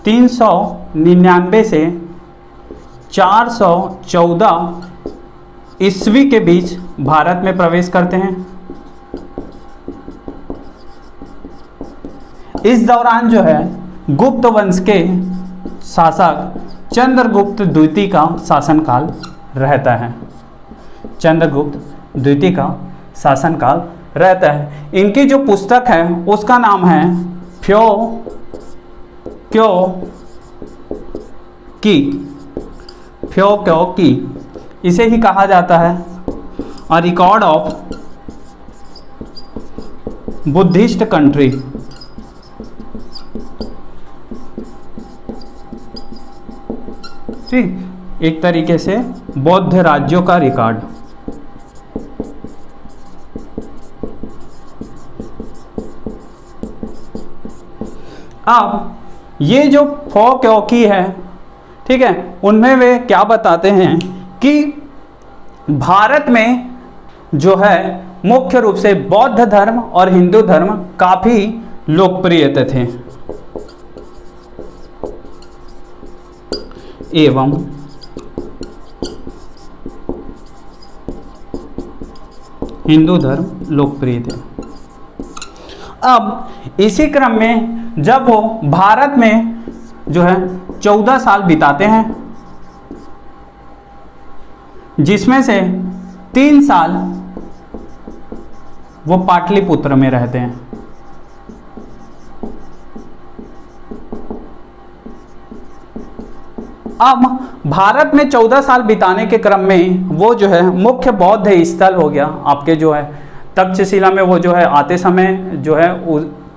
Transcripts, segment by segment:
399 से 414 ईस्वी के बीच भारत में प्रवेश करते हैं। इस दौरान जो है गुप्त वंश के शासक चंद्रगुप्त द्वितीय का शासनकाल रहता है। चंद्रगुप्त द्वितीय का शासनकाल रहता है। इनकी जो पुस्तक है उसका नाम है फ्यो क्यो की, इसे ही कहा जाता है a record of Buddhist country. ठीक, एक तरीके से बौद्ध राज्यों का रिकॉर्ड। अब ये जो फोक्योकी है, ठीक है, उनमें वे क्या बताते हैं कि भारत में जो है मुख्य रूप से बौद्ध धर्म और हिंदू धर्म काफी लोकप्रिय थे एवं हिंदू धर्म लोकप्रिय थे। अब इसी क्रम में जब वो भारत में जो है 14 साल बिताते हैं, जिसमें से 3 साल वो पाटलिपुत्र में रहते हैं। अब भारत में 14 साल बिताने के क्रम में वो जो है मुख्य बौद्ध स्थल हो गया आपके जो है तक्षशिला में, वो जो है आते समय जो है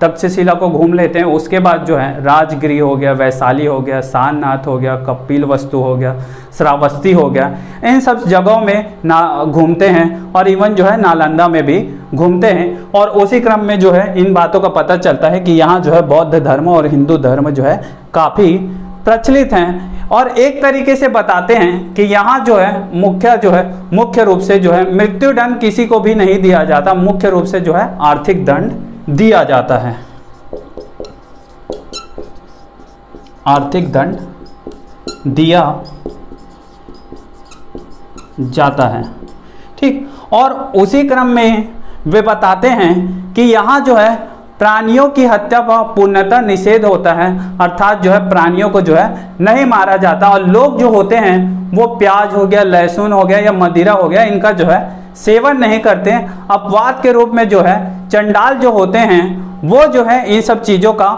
तक्षशिला को घूम लेते हैं। उसके बाद जो है राजगृह हो गया, वैशाली हो गया, सारनाथ हो गया, कपिल वस्तु हो गया, श्रावस्ती हो गया, इन सब जगहों में ना घूमते हैं और इवन जो है नालंदा में भी घूमते हैं। और उसी क्रम में जो है इन बातों का पता चलता है कि यहाँ जो है बौद्ध धर्म और हिंदू धर्म जो है काफ़ी प्रचलित हैं। और एक तरीके से बताते हैं कि यहाँ जो है मुख्य रूप से जो है मृत्यु दंड किसी को भी नहीं दिया जाता, मुख्य रूप से जो है आर्थिक दंड दिया जाता है, आर्थिक दंड दिया जाता है। ठीक, और उसी क्रम में वे बताते हैं कि यहाँ जो है प्राणियों की हत्या का पूर्णतः निषेध होता है, अर्थात जो है प्राणियों को जो है नहीं मारा जाता। और लोग जो होते हैं वो प्याज हो गया, लहसुन हो गया या मदिरा हो गया, इनका जो है सेवन नहीं करते। अपवाद के रूप में जो है चंडाल जो होते हैं वो जो है इन सब चीज़ों का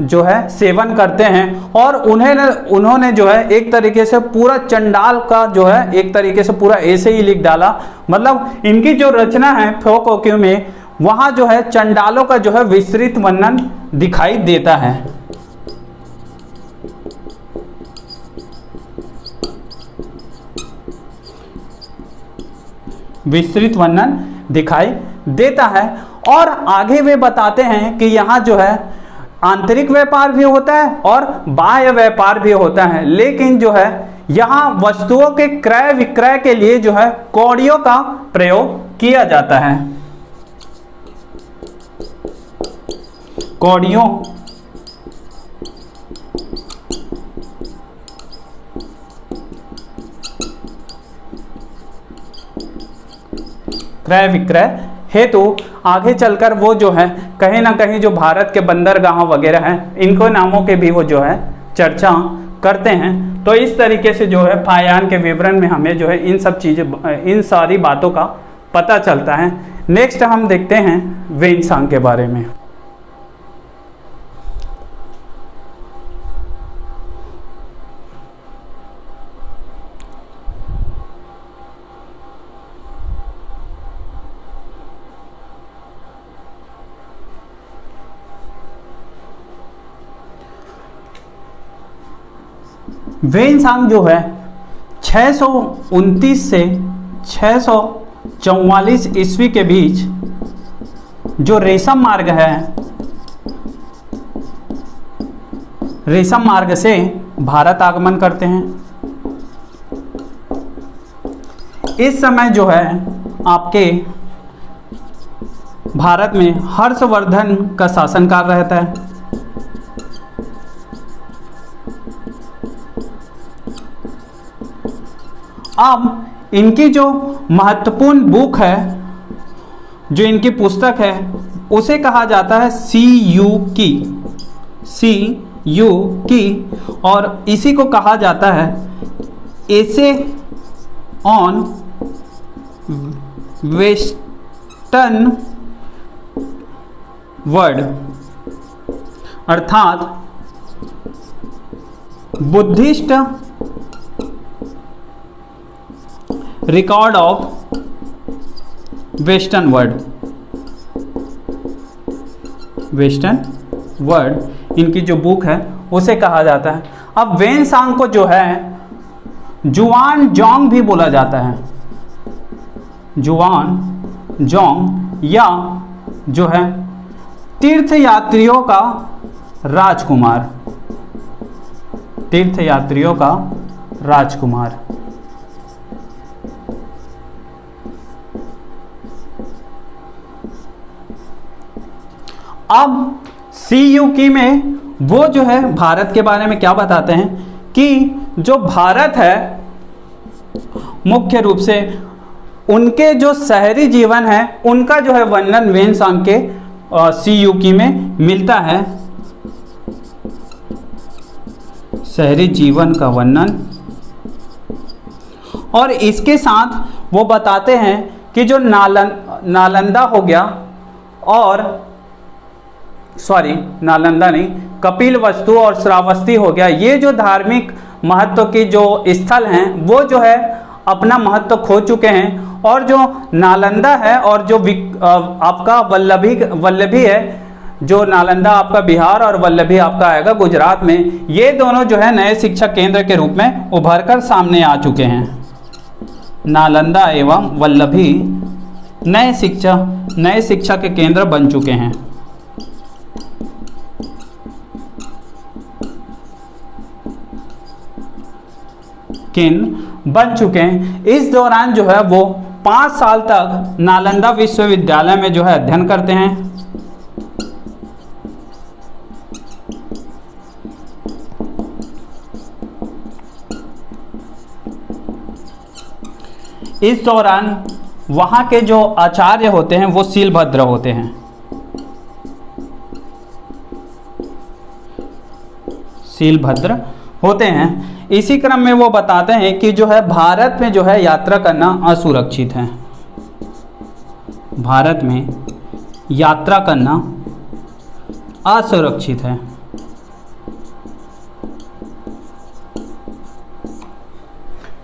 जो है सेवन करते हैं। और उन्होंने जो है एक तरीके से पूरा चंडाल का जो है एक तरीके से पूरा ऐसे ही लिख डाला, मतलब इनकी जो रचना है फोक्योकी में, वहाँ जो है चंडालों का जो है विस्तृत वर्णन दिखाई देता है। विस्तृत वर्णन दिखाई देता है। और आगे वे बताते हैं कि यहाँ जो है आंतरिक व्यापार भी होता है और बाह्य व्यापार भी होता है, लेकिन जो है यहाँ वस्तुओं के क्रय विक्रय के लिए जो है कौड़ियों का प्रयोग किया जाता है। कौड़ियों क्रय विक्रय हेतु आगे चलकर वो जो है कहीं ना कहीं जो भारत के बंदरगाह वगैरह हैं, इनको नामों के भी वो जो है चर्चा करते हैं। तो इस तरीके से जो है फायान के विवरण में हमें जो है इन सब चीज़ें, इन सारी बातों का पता चलता है। नेक्स्ट हम देखते हैं वेनसांग के बारे में। वेनसांग जो है 629 से 644 ईस्वी के बीच जो रेशम मार्ग है, रेशम मार्ग से भारत आगमन करते हैं। इस समय जो है आपके भारत में हर्षवर्धन का शासनकाल रहता है। अब इनकी जो महत्वपूर्ण बुक है, जो इनकी पुस्तक है, उसे कहा जाता है CU की, और इसी को कहा जाता है एसे ऑन वेस्टर्न वर्ल्ड, अर्थात Buddhist record of western world इनकी जो बुक है उसे कहा जाता है। अब वेनसांग को जो है जुआन जोंग भी बोला जाता है, जुआन जोंग, या जो है तीर्थयात्रियों का राजकुमार, तीर्थयात्रियों का राजकुमार। अब CU में वो जो है भारत के बारे में क्या बताते हैं कि जो भारत है मुख्य रूप से उनके जो शहरी जीवन है उनका जो है वर्णन वेनसांग के CU में मिलता है, शहरी जीवन का वर्णन। और इसके साथ वो बताते हैं कि जो नालंदा हो गया, और नालंदा नहीं, कपिलवस्तु और श्रावस्ती हो गया, ये जो धार्मिक महत्व की जो स्थल हैं वो जो है अपना महत्व खो चुके हैं। और जो नालंदा है और जो आपका वल्लभी है, जो नालंदा आपका बिहार और वल्लभी आपका आएगा गुजरात में, ये दोनों जो है नए शिक्षा केंद्र के रूप में उभर कर सामने आ चुके हैं। नालंदा एवं वल्लभी नए शिक्षा के केंद्र बन चुके हैं। बन चुके हैं। इस दौरान जो है वो 5 साल तक नालंदा विश्वविद्यालय में जो है अध्ययन करते हैं। इस दौरान वहाँ के जो आचार्य होते हैं वो शीलभद्र होते हैं। शीलभद्र होते हैं। इसी क्रम में वो बताते हैं कि जो है भारत में जो है यात्रा करना असुरक्षित है। भारत में यात्रा करना असुरक्षित है।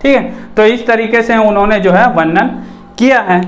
ठीक है, तो इस तरीके से उन्होंने जो है वर्णन किया है।